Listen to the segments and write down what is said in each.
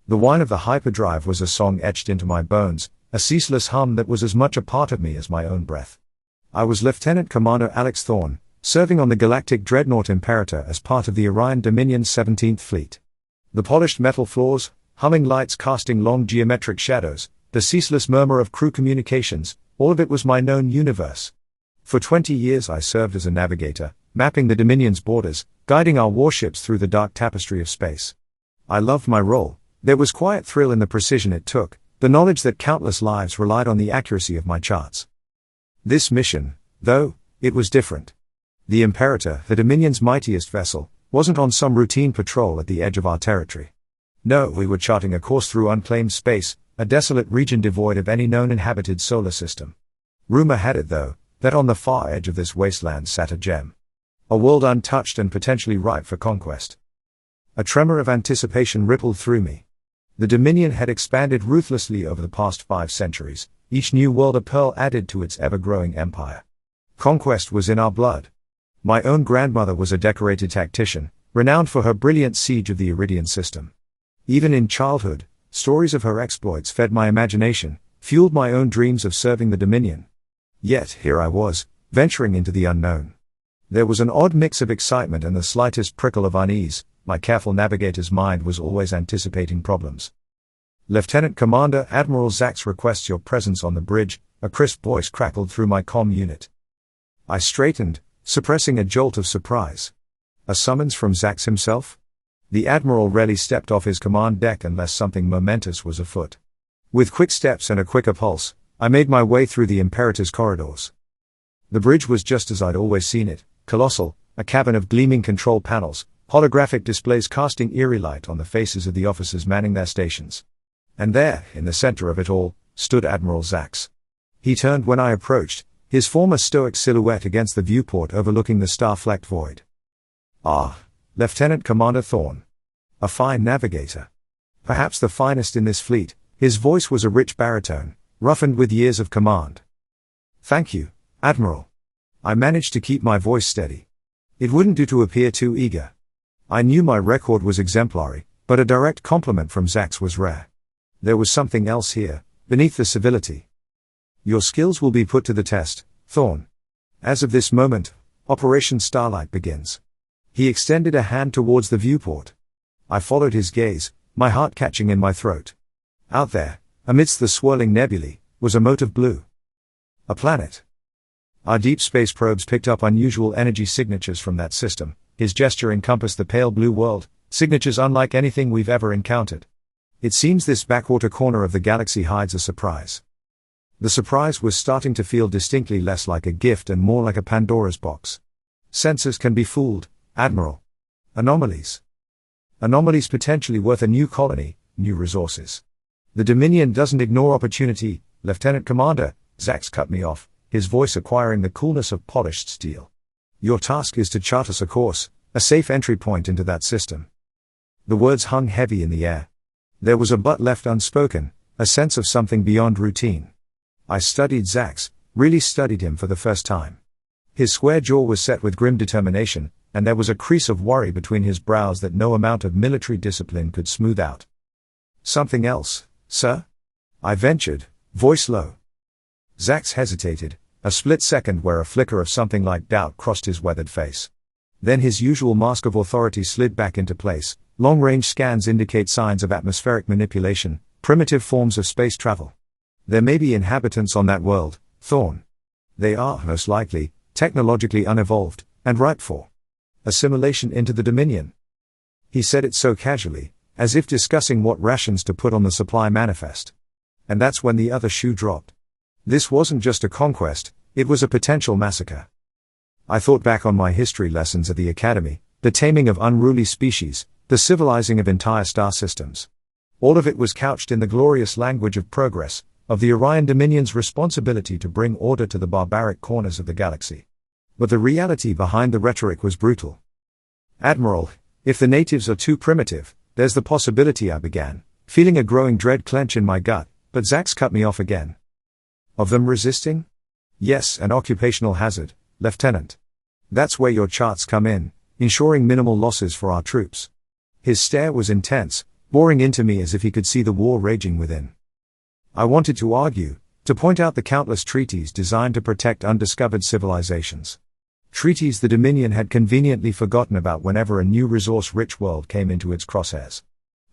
The whine of the hyperdrive was a song etched into my bones, a ceaseless hum that was as much a part of me as my own breath. I was Lieutenant Commander Alex Thorne, serving on the Galactic Dreadnought Imperator as part of the Orion Dominion's 17th Fleet. The polished metal floors, humming lights casting long geometric shadows, the ceaseless murmur of crew communications, all of it was my known universe. For 20 years I served as a navigator, mapping the Dominion's borders, guiding our warships through the dark tapestry of space. I loved my role. There was quiet thrill in the precision it took, the knowledge that countless lives relied on the accuracy of my charts. This mission, though, it was different. The Imperator, the Dominion's mightiest vessel, wasn't on some routine patrol at the edge of our territory. No, we were charting a course through unclaimed space, a desolate region devoid of any known inhabited solar system. Rumor had it, though, that on the far edge of this wasteland sat a gem. A world untouched and potentially ripe for conquest. A tremor of anticipation rippled through me. The Dominion had expanded ruthlessly over the past 5 centuries, each new world a pearl added to its ever-growing empire. Conquest was in our blood. My own grandmother was a decorated tactician, renowned for her brilliant siege of the Iridian system. Even in childhood, stories of her exploits fed my imagination, fueled my own dreams of serving the Dominion. Yet, here I was, venturing into the unknown. There was an odd mix of excitement and the slightest prickle of unease. My careful navigator's mind was always anticipating problems. Lieutenant Commander Admiral Zach requests your presence on the bridge, a crisp voice crackled through my comm unit. I straightened, suppressing a jolt of surprise. A summons from Zach himself? The Admiral rarely stepped off his command deck unless something momentous was afoot. With quick steps and a quicker pulse, I made my way through the Imperator's corridors. The bridge was just as I'd always seen it, colossal, a cavern of gleaming control panels, holographic displays casting eerie light on the faces of the officers manning their stations. And there, in the center of it all, stood Admiral Zach. He turned when I approached, his former stoic silhouette against the viewport overlooking the star-flecked void. Ah, Lieutenant Commander Thorne. A fine navigator. Perhaps the finest in this fleet. His voice was a rich baritone, roughened with years of command. Thank you, Admiral. I managed to keep my voice steady. It wouldn't do to appear too eager. I knew my record was exemplary, but a direct compliment from Zach was rare. There was something else here, beneath the civility. Your skills will be put to the test, Thorne. As of this moment, Operation Starlight begins. He extended a hand towards the viewport. I followed his gaze, my heart catching in my throat. Out there, amidst the swirling nebulae, was a mote of blue. A planet. Our deep space probes picked up unusual energy signatures from that system. His gesture encompassed the pale blue world, signatures unlike anything we've ever encountered. It seems this backwater corner of the galaxy hides a surprise. The surprise was starting to feel distinctly less like a gift and more like a Pandora's box. Sensors can be fooled, Admiral. Anomalies. Anomalies potentially worth a new colony, new resources. The Dominion doesn't ignore opportunity, Lieutenant Commander. Zach cut me off, his voice acquiring the coolness of polished steel. Your task is to chart us a course, a safe entry point into that system. The words hung heavy in the air. There was a but left unspoken, a sense of something beyond routine. I studied Zach, really studied him for the first time. His square jaw was set with grim determination, and there was a crease of worry between his brows that no amount of military discipline could smooth out. Something else, sir? I ventured, voice low. Zach hesitated, a split second where a flicker of something like doubt crossed his weathered face. Then his usual mask of authority slid back into place. Long-range scans indicate signs of atmospheric manipulation, primitive forms of space travel. There may be inhabitants on that world, Thorne. They are, most likely, technologically unevolved, and ripe for assimilation into the Dominion. He said it so casually, as if discussing what rations to put on the supply manifest. And that's when the other shoe dropped. This wasn't just a conquest, it was a potential massacre. I thought back on my history lessons at the Academy, the taming of unruly species, the civilizing of entire star systems. All of it was couched in the glorious language of progress, of the Orion Dominion's responsibility to bring order to the barbaric corners of the galaxy. But the reality behind the rhetoric was brutal. Admiral, if the natives are too primitive, there's the possibility, I began, feeling a growing dread clench in my gut, but Zach cut me off again. Of them resisting? Yes, an occupational hazard, Lieutenant. That's where your charts come in, ensuring minimal losses for our troops. His stare was intense, boring into me as if he could see the war raging within. I wanted to argue, to point out the countless treaties designed to protect undiscovered civilizations. Treaties the Dominion had conveniently forgotten about whenever a new resource-rich world came into its crosshairs.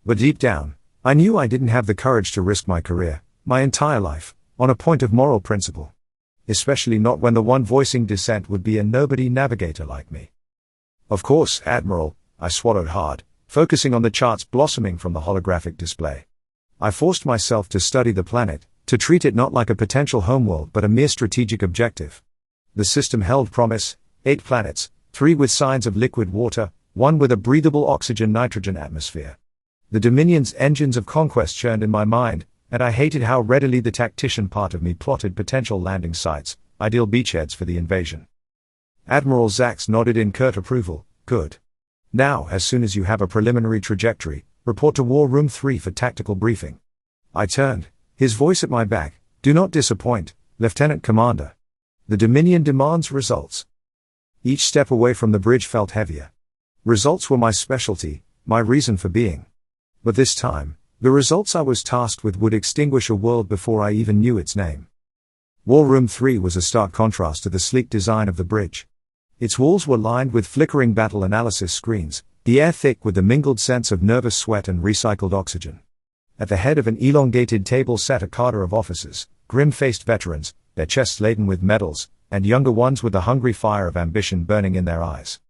But deep down, I knew I didn't have the courage to risk my career, my entire life, on a point of moral principle. Especially not when the one voicing dissent would be a nobody navigator like me. Of course, Admiral, I swallowed hard, focusing on the charts blossoming from the holographic display. I forced myself to study the planet, to treat it not like a potential homeworld but a mere strategic objective. The system held promise: 8 planets, 3 with signs of liquid water, 1 with a breathable oxygen-nitrogen atmosphere. The Dominion's engines of conquest churned in my mind, and I hated how readily the tactician part of me plotted potential landing sites, ideal beachheads for the invasion. Admiral Zach nodded in curt approval. Good. Now, as soon as you have a preliminary trajectory, report to War Room 3 for tactical briefing. I turned, his voice at my back. Do not disappoint, Lieutenant Commander. The Dominion demands results. Each step away from the bridge felt heavier. Results were my specialty, my reason for being. But this time, the results I was tasked with would extinguish a world before I even knew its name. War Room 3 was a stark contrast to the sleek design of the bridge. Its walls were lined with flickering battle analysis screens, the air thick with the mingled scents of nervous sweat and recycled oxygen. At the head of an elongated table sat a cadre of officers, grim-faced veterans, their chests laden with medals, and younger ones with the hungry fire of ambition burning in their eyes.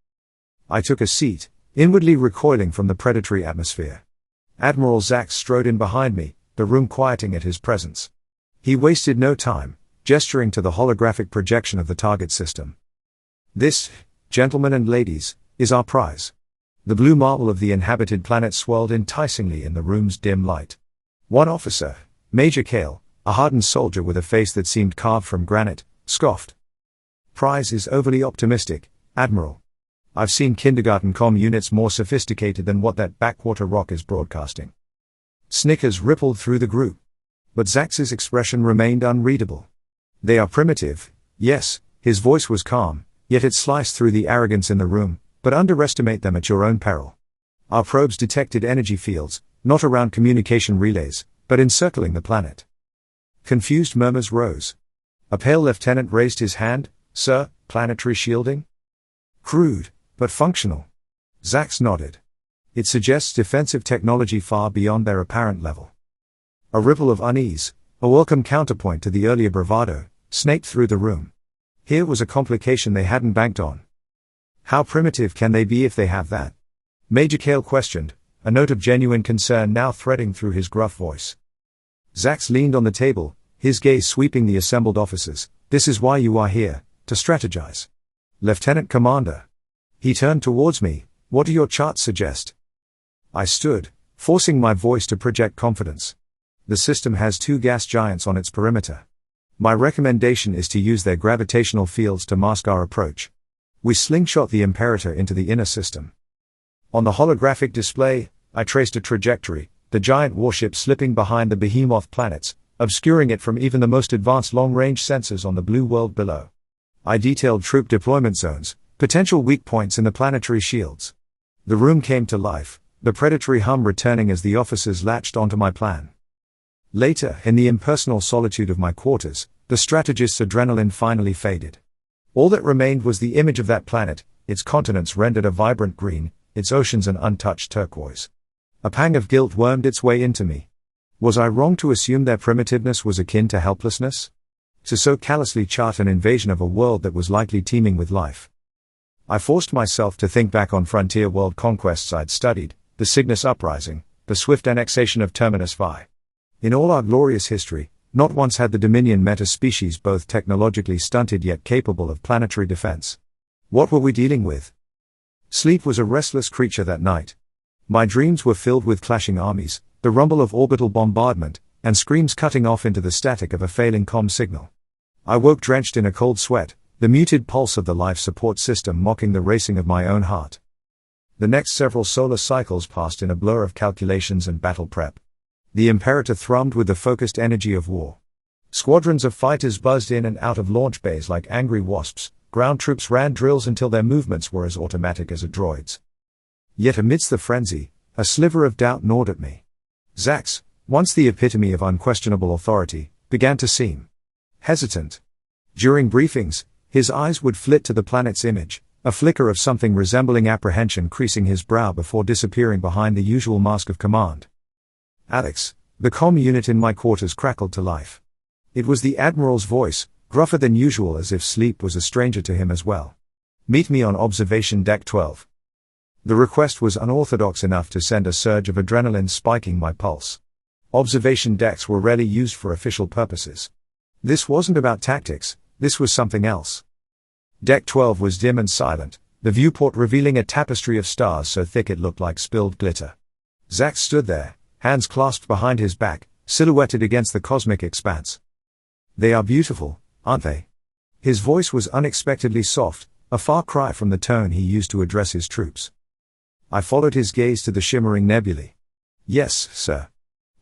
I took a seat, inwardly recoiling from the predatory atmosphere. Admiral Zach strode in behind me, the room quieting at his presence. He wasted no time, gesturing to the holographic projection of the target system. This, gentlemen and ladies, is our prize. The blue marble of the inhabited planet swirled enticingly in the room's dim light. One officer, Major Kale, a hardened soldier with a face that seemed carved from granite, scoffed. Prize is overly optimistic, Admiral. I've seen kindergarten comm units more sophisticated than what that backwater rock is broadcasting. Snickers rippled through the group. But Zach's expression remained unreadable. They are primitive, yes, his voice was calm, yet it sliced through the arrogance in the room, but underestimate them at your own peril. Our probes detected energy fields, not around communication relays, but encircling the planet. Confused murmurs rose. A pale lieutenant raised his hand. Sir, planetary shielding? Crude, but functional. Zach nodded. It suggests defensive technology far beyond their apparent level. A ripple of unease, a welcome counterpoint to the earlier bravado, snaked through the room. Here was a complication they hadn't banked on. How primitive can they be if they have that? Major Kale questioned, a note of genuine concern now threading through his gruff voice. Zach leaned on the table, his gaze sweeping the assembled officers. This is why you are here, to strategize. Lieutenant Commander. He turned towards me. What do your charts suggest? I stood, forcing my voice to project confidence. The system has 2 gas giants on its perimeter. My recommendation is to use their gravitational fields to mask our approach. We slingshot the Imperator into the inner system. On the holographic display, I traced a trajectory, the giant warship slipping behind the behemoth planets, obscuring it from even the most advanced long-range sensors on the blue world below. I detailed troop deployment zones, potential weak points in the planetary shields. The room came to life, the predatory hum returning as the officers latched onto my plan. Later, in the impersonal solitude of my quarters, the strategist's adrenaline finally faded. All that remained was the image of that planet, its continents rendered a vibrant green, its oceans an untouched turquoise. A pang of guilt wormed its way into me. Was I wrong to assume their primitiveness was akin to helplessness? To so callously chart an invasion of a world that was likely teeming with life? I forced myself to think back on frontier world conquests I'd studied, the Cygnus Uprising, the swift annexation of Terminus Vi. In all our glorious history, not once had the Dominion met a species both technologically stunted yet capable of planetary defense. What were we dealing with? Sleep was a restless creature that night. My dreams were filled with clashing armies, the rumble of orbital bombardment, and screams cutting off into the static of a failing comm signal. I woke drenched in a cold sweat, the muted pulse of the life support system mocking the racing of my own heart. The next several solar cycles passed in a blur of calculations and battle prep. The Imperator thrummed with the focused energy of war. Squadrons of fighters buzzed in and out of launch bays like angry wasps, ground troops ran drills until their movements were as automatic as a droid's. Yet amidst the frenzy, a sliver of doubt gnawed at me. Zach, once the epitome of unquestionable authority, began to seem hesitant. During briefings, his eyes would flit to the planet's image, a flicker of something resembling apprehension creasing his brow before disappearing behind the usual mask of command. Alex, the comm unit in my quarters crackled to life. It was the Admiral's voice, gruffer than usual, as if sleep was a stranger to him as well. Meet me on observation deck 12. The request was unorthodox enough to send a surge of adrenaline spiking my pulse. Observation decks were rarely used for official purposes. This wasn't about tactics, this was something else. Deck 12 was dim and silent, the viewport revealing a tapestry of stars so thick it looked like spilled glitter. Zach stood there, hands clasped behind his back, silhouetted against the cosmic expanse. They are beautiful, aren't they? His voice was unexpectedly soft, a far cry from the tone he used to address his troops. I followed his gaze to the shimmering nebulae. Yes, sir.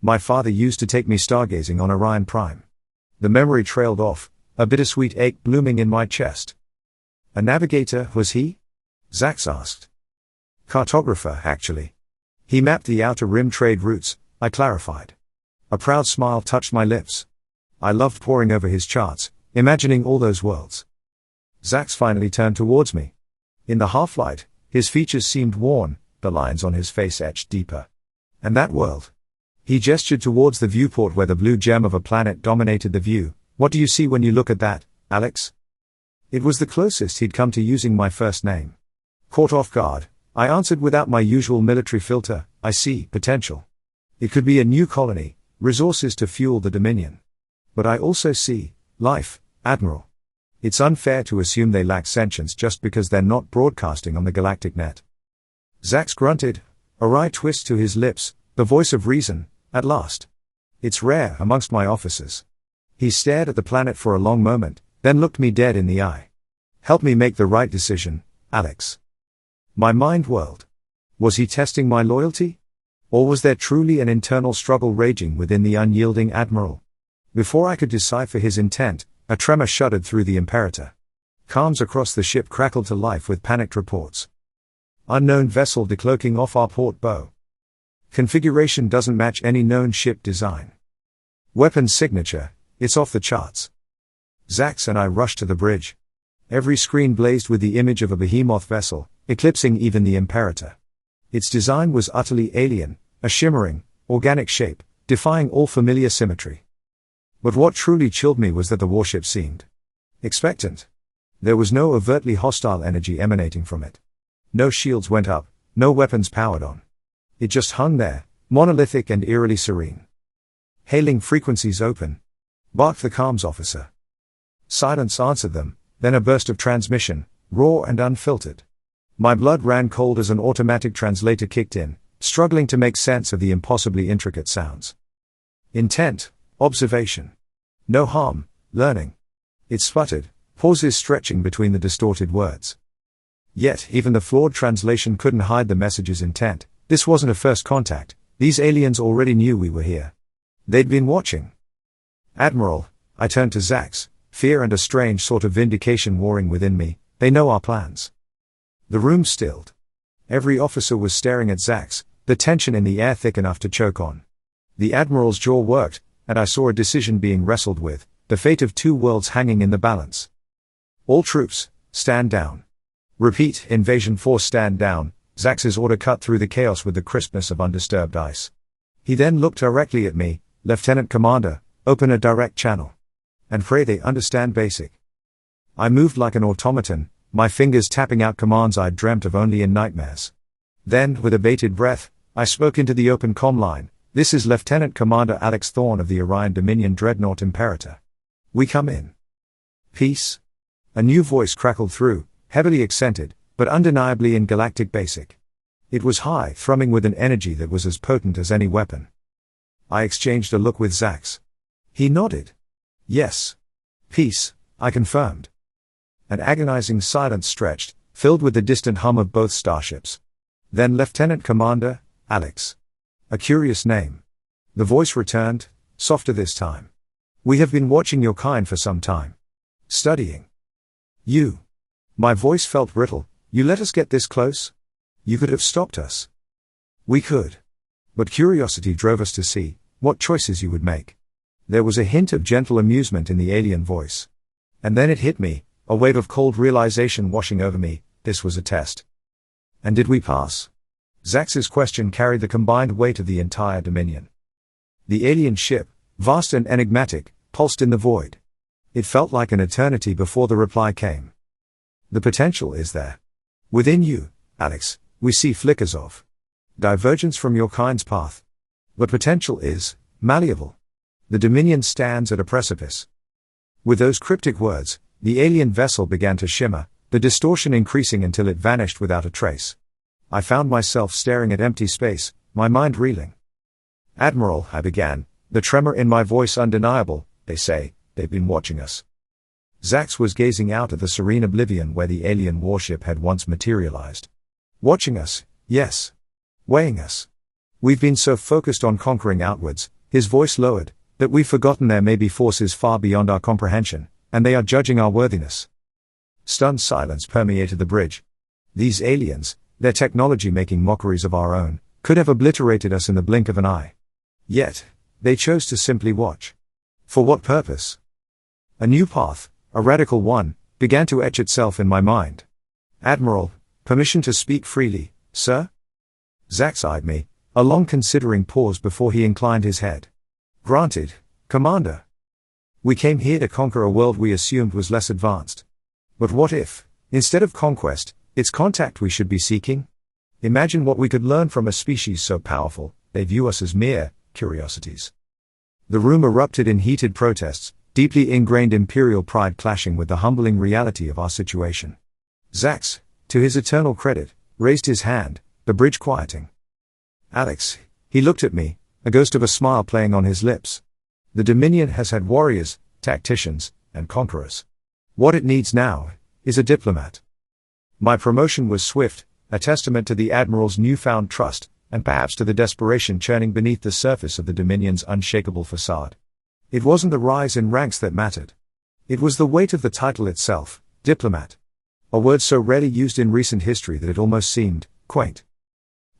My father used to take me stargazing on Orion Prime. The memory trailed off, a bittersweet ache blooming in my chest. A navigator, was he? Zach asked. Cartographer, actually. He mapped the outer rim trade routes, I clarified. A proud smile touched my lips. I loved poring over his charts, imagining all those worlds. Zach finally turned towards me. In the half-light, his features seemed worn, the lines on his face etched deeper. And that world? He gestured towards the viewport where the blue gem of a planet dominated the view. What do you see when you look at that, Alex? It was the closest he'd come to using my first name. Caught off guard, I answered without my usual military filter, I see potential. It could be a new colony, resources to fuel the Dominion. But I also see life, Admiral. It's unfair to assume they lack sentience just because they're not broadcasting on the galactic net. Zach grunted, a wry twist to his lips, the voice of reason, at last. It's rare amongst my officers. He stared at the planet for a long moment, then looked me dead in the eye. Help me make the right decision, Alex. My mind whirled. Was he testing my loyalty? Or was there truly an internal struggle raging within the unyielding Admiral? Before I could decipher his intent, a tremor shuddered through the Imperator. Comms across the ship crackled to life with panicked reports. Unknown vessel decloaking off our port bow. Configuration doesn't match any known ship design. Weapons signature, it's off the charts. Zach and I rushed to the bridge. Every screen blazed with the image of a behemoth vessel, eclipsing even the Imperator. Its design was utterly alien, a shimmering, organic shape, defying all familiar symmetry. But what truly chilled me was that the warship seemed expectant. There was no overtly hostile energy emanating from it. No shields went up, no weapons powered on. It just hung there, monolithic and eerily serene. Hailing frequencies open, barked the comms officer. Silence answered them, then a burst of transmission, raw and unfiltered. My blood ran cold as an automatic translator kicked in, struggling to make sense of the impossibly intricate sounds. Intent, observation. No harm, learning. It sputtered, pauses stretching between the distorted words. Yet, even the flawed translation couldn't hide the message's intent. This wasn't a first contact, these aliens already knew we were here. They'd been watching. Admiral, I turned to Zach, fear and a strange sort of vindication warring within me, they know our plans. The room stilled. Every officer was staring at Zach, the tension in the air thick enough to choke on. The Admiral's jaw worked, and I saw a decision being wrestled with, the fate of two worlds hanging in the balance. All troops, stand down. Repeat, invasion force stand down. Zach's order cut through the chaos with the crispness of undisturbed ice. He then looked directly at me, Lieutenant Commander, open a direct channel. And pray they understand basic. I moved like an automaton, my fingers tapping out commands I'd dreamt of only in nightmares. Then, with a bated breath, I spoke into the open comm line. This is Lieutenant Commander Alex Thorne of the Orion Dominion Dreadnought Imperator. We come in. Peace? A new voice crackled through, heavily accented, but undeniably in galactic basic. It was high, thrumming with an energy that was as potent as any weapon. I exchanged a look with Zach. He nodded. Yes. Peace, I confirmed. An agonizing silence stretched, filled with the distant hum of both starships. Then Lieutenant Commander, Alex. A curious name. The voice returned, softer this time. We have been watching your kind for some time. Studying. You. My voice felt brittle. You let us get this close? You could have stopped us. We could. But curiosity drove us to see what choices you would make. There was a hint of gentle amusement in the alien voice. And then it hit me, a wave of cold realization washing over me. This was a test. And did we pass? Zach's question carried the combined weight of the entire Dominion. The alien ship, vast and enigmatic, pulsed in the void. It felt like an eternity before the reply came. The potential is there. Within you, Alex, we see flickers of divergence from your kind's path. But potential is malleable. The Dominion stands at a precipice. With those cryptic words, the alien vessel began to shimmer, the distortion increasing until it vanished without a trace. I found myself staring at empty space, my mind reeling. Admiral, I began, the tremor in my voice undeniable. They say, they've been watching us. Zach was gazing out at the serene oblivion where the alien warship had once materialized. Watching us, yes. Weighing us. We've been so focused on conquering outwards, his voice lowered, that we've forgotten there may be forces far beyond our comprehension, and they are judging our worthiness. Stunned silence permeated the bridge. These aliens, their technology making mockeries of our own, could have obliterated us in the blink of an eye. Yet, they chose to simply watch. For what purpose? A new path, a radical one, began to etch itself in my mind. Admiral, permission to speak freely, sir? Zach eyed me, a long considering pause before he inclined his head. Granted, Commander. We came here to conquer a world we assumed was less advanced. But what if, instead of conquest, it's contact we should be seeking? Imagine what we could learn from a species so powerful, they view us as mere curiosities. The room erupted in heated protests, deeply ingrained imperial pride clashing with the humbling reality of our situation. Zach, to his eternal credit, raised his hand, the bridge quieting. Alex, he looked at me, a ghost of a smile playing on his lips. The Dominion has had warriors, tacticians, and conquerors. What it needs now is a diplomat. My promotion was swift, a testament to the Admiral's newfound trust, and perhaps to the desperation churning beneath the surface of the Dominion's unshakable facade. It wasn't the rise in ranks that mattered. It was the weight of the title itself, diplomat. A word so rarely used in recent history that it almost seemed quaint.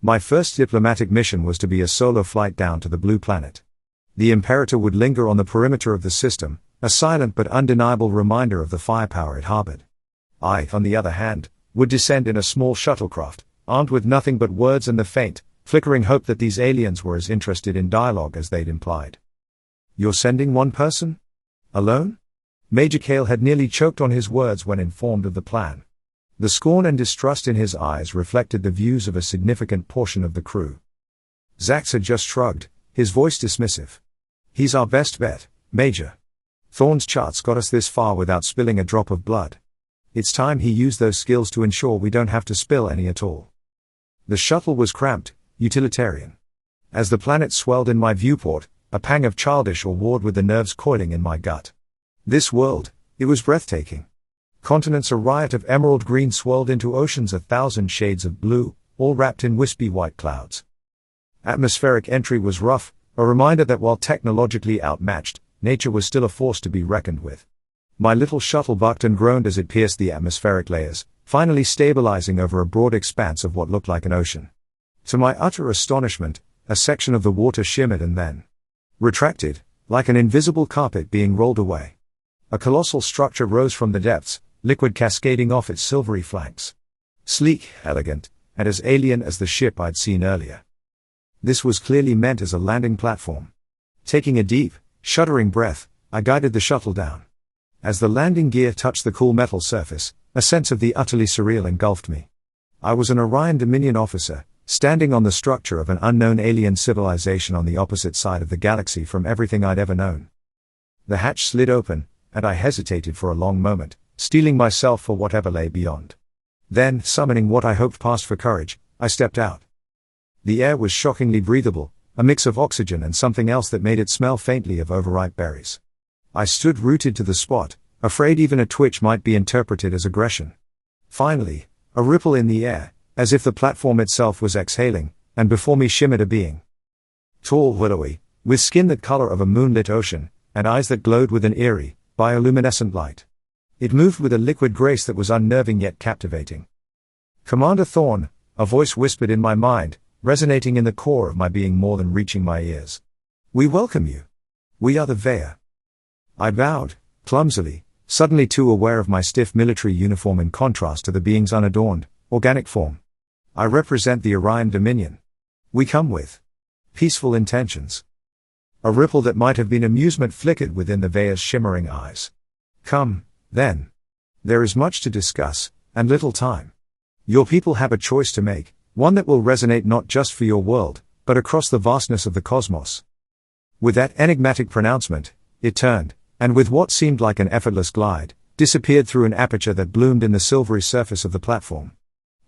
My first diplomatic mission was to be a solo flight down to the Blue Planet. The Imperator would linger on the perimeter of the system, a silent but undeniable reminder of the firepower it harbored. I, on the other hand, would descend in a small shuttlecraft, armed with nothing but words and the faint, flickering hope that these aliens were as interested in dialogue as they'd implied. You're sending one person? Alone? Major Cale had nearly choked on his words when informed of the plan. The scorn and distrust in his eyes reflected the views of a significant portion of the crew. Zach had just shrugged, his voice dismissive. He's our best bet, Major. Thorne's charts got us this far without spilling a drop of blood. It's time he used those skills to ensure we don't have to spill any at all. The shuttle was cramped, utilitarian. As the planet swelled in my viewport, a pang of childish awe warred with the nerves coiling in my gut. This world, it was breathtaking. Continents a riot of emerald green swirled into oceans 1,000 shades of blue, all wrapped in wispy white clouds. Atmospheric entry was rough, a reminder that while technologically outmatched, nature was still a force to be reckoned with. My little shuttle bucked and groaned as it pierced the atmospheric layers, finally stabilizing over a broad expanse of what looked like an ocean. To my utter astonishment, a section of the water shimmered and then retracted, like an invisible carpet being rolled away. A colossal structure rose from the depths, liquid cascading off its silvery flanks. Sleek, elegant, and as alien as the ship I'd seen earlier. This was clearly meant as a landing platform. Taking a deep, shuddering breath, I guided the shuttle down. As the landing gear touched the cool metal surface, a sense of the utterly surreal engulfed me. I was an Orion Dominion officer, standing on the structure of an unknown alien civilization on the opposite side of the galaxy from everything I'd ever known. The hatch slid open, and I hesitated for a long moment, steeling myself for whatever lay beyond. Then, summoning what I hoped passed for courage, I stepped out. The air was shockingly breathable, a mix of oxygen and something else that made it smell faintly of overripe berries. I stood rooted to the spot, afraid even a twitch might be interpreted as aggression. Finally, a ripple in the air, as if the platform itself was exhaling, and before me shimmered a being. Tall, willowy, with skin the color of a moonlit ocean, and eyes that glowed with an eerie, bioluminescent light. It moved with a liquid grace that was unnerving yet captivating. Commander Thorne, a voice whispered in my mind, resonating in the core of my being more than reaching my ears. "We welcome you. We are the Veya." I bowed, clumsily, suddenly too aware of my stiff military uniform in contrast to the being's unadorned, organic form. "I represent the Orion Dominion. We come with peaceful intentions." A ripple that might have been amusement flickered within the Veya's shimmering eyes. "Come, then. There is much to discuss, and little time. Your people have a choice to make, one that will resonate not just for your world, but across the vastness of the cosmos." With that enigmatic pronouncement, it turned, and with what seemed like an effortless glide, disappeared through an aperture that bloomed in the silvery surface of the platform.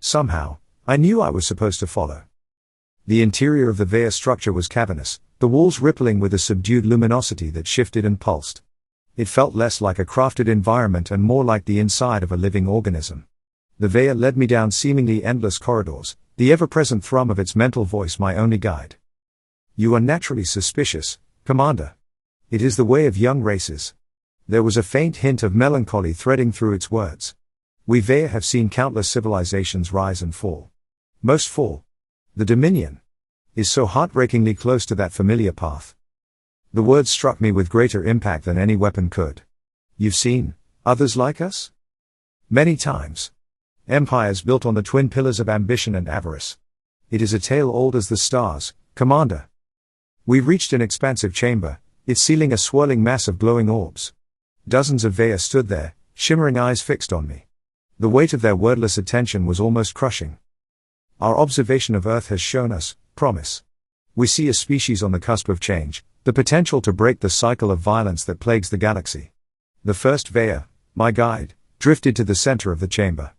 Somehow, I knew I was supposed to follow. The interior of the Veya structure was cavernous, the walls rippling with a subdued luminosity that shifted and pulsed. It felt less like a crafted environment and more like the inside of a living organism. The Veya led me down seemingly endless corridors, the ever-present thrum of its mental voice my only guide. "You are naturally suspicious, Commander. It is the way of young races." There was a faint hint of melancholy threading through its words. "We Veya have seen countless civilizations rise and fall. Most fall. The Dominion is so heartbreakingly close to that familiar path." The words struck me with greater impact than any weapon could. "You've seen others like us?" "Many times. Empires built on the twin pillars of ambition and avarice. It is a tale old as the stars, Commander." We reached an expansive chamber, its ceiling a swirling mass of glowing orbs. Dozens of Veya stood there, shimmering eyes fixed on me. The weight of their wordless attention was almost crushing. "Our observation of Earth has shown us promise. We see a species on the cusp of change, the potential to break the cycle of violence that plagues the galaxy." The first Veya, my guide, drifted to the center of the chamber.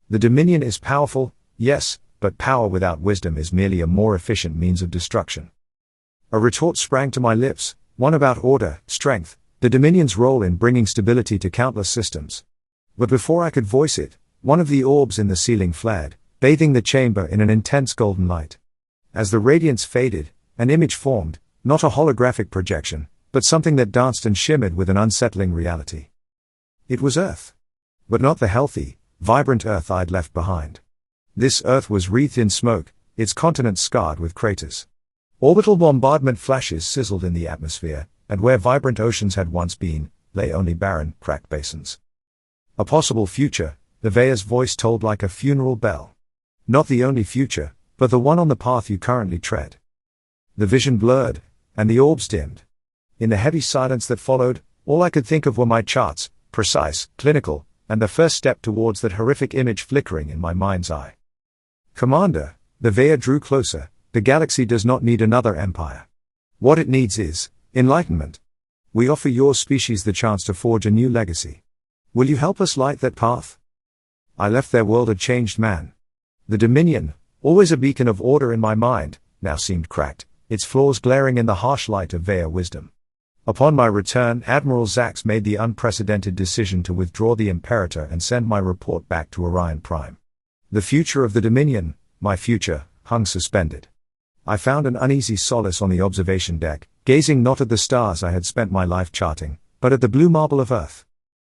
"The Dominion is powerful, yes, but power without wisdom is merely a more efficient means of destruction." A retort sprang to my lips, one about order, strength, the Dominion's role in bringing stability to countless systems. But before I could voice it, one of the orbs in the ceiling flared, bathing the chamber in an intense golden light. As the radiance faded, an image formed, not a holographic projection, but something that danced and shimmered with an unsettling reality. It was Earth. But not the healthy, vibrant Earth I'd left behind. This Earth was wreathed in smoke, its continents scarred with craters. Orbital bombardment flashes sizzled in the atmosphere, and where vibrant oceans had once been, lay only barren, cracked basins. A possible future, the Veya's voice told like a funeral bell. Not the only future, but the one on the path you currently tread. The vision blurred, and the orbs dimmed. In the heavy silence that followed, all I could think of were my charts, precise, clinical, and the first step towards that horrific image flickering in my mind's eye. "Commander," the Veya drew closer, "the galaxy does not need another empire. What it needs is enlightenment. We offer your species the chance to forge a new legacy. Will you help us light that path?" I left their world a changed man. The Dominion, always a beacon of order in my mind, now seemed cracked, its flaws glaring in the harsh light of Veya wisdom. Upon my return, Admiral Zach made the unprecedented decision to withdraw the Imperator and send my report back to Orion Prime. The future of the Dominion, my future, hung suspended. I found an uneasy solace on the observation deck, gazing not at the stars I had spent my life charting, but at the blue marble of Earth.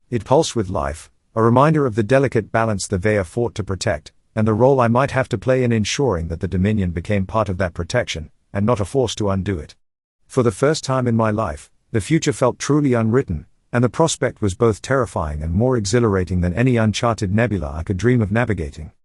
It pulsed with life, a reminder of the delicate balance the Veya fought to protect, and the role I might have to play in ensuring that the Dominion became part of that protection, and not a force to undo it. For the first time in my life, the future felt truly unwritten, and the prospect was both terrifying and more exhilarating than any uncharted nebula I could dream of navigating.